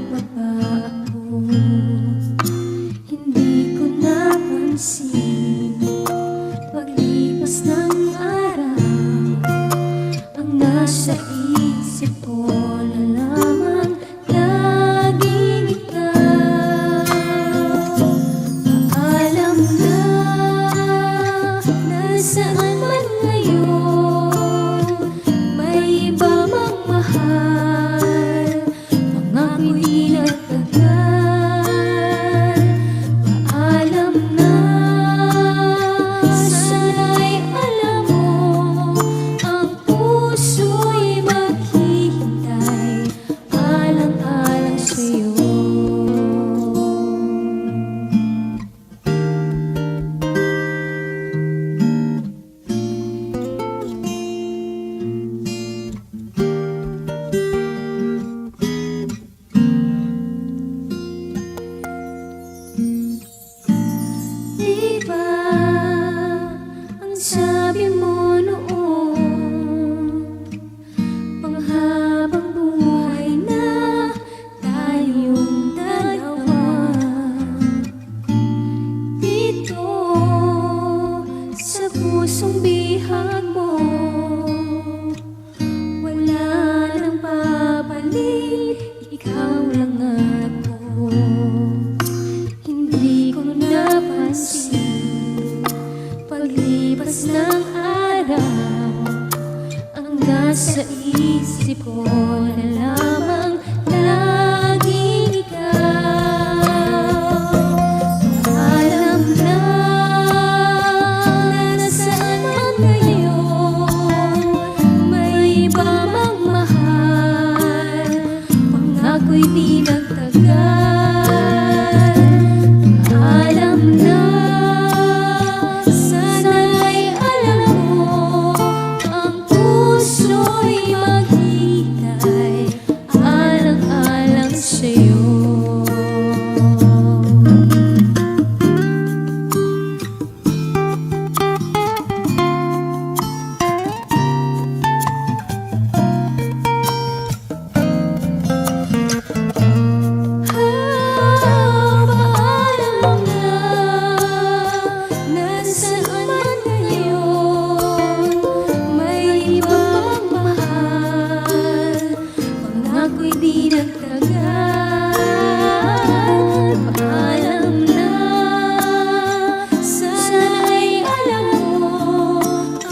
nagbaba ako. Hindi ko napansin paglipas ng araw, ang nasa isip ko na lamang laging ikaw. Alam na nasaan man ngayon, may iba mang mahal, pangako'y di nagtagal. Paalam na, sana'y alam mo, ang puso'y maghihintay, alang-alang sa'yo. Diba ang sabi mo noon, panghabang buhay na tayong dalawa. Dito sa pusong bihag mo, wala nang papalit, ikaw lang ako. Hindi ko napansin paglipas ng araw, ang nasa isip ko na lamang laging ikaw. Alam na nasaan man ngayon, may iba mang mahal, pangako'y di nagtagal. Alam na, sana'y alam mo, ang puso'y maghihintay, alang-alang sa'yo. Ako'y di nagtagal. Paalam na, sana'y alam mo,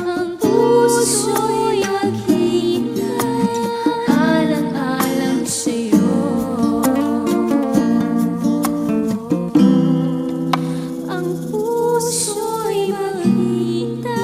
ang puso'y maghihintay, alang-alang sa'yo. Ang puso'y maghihintay.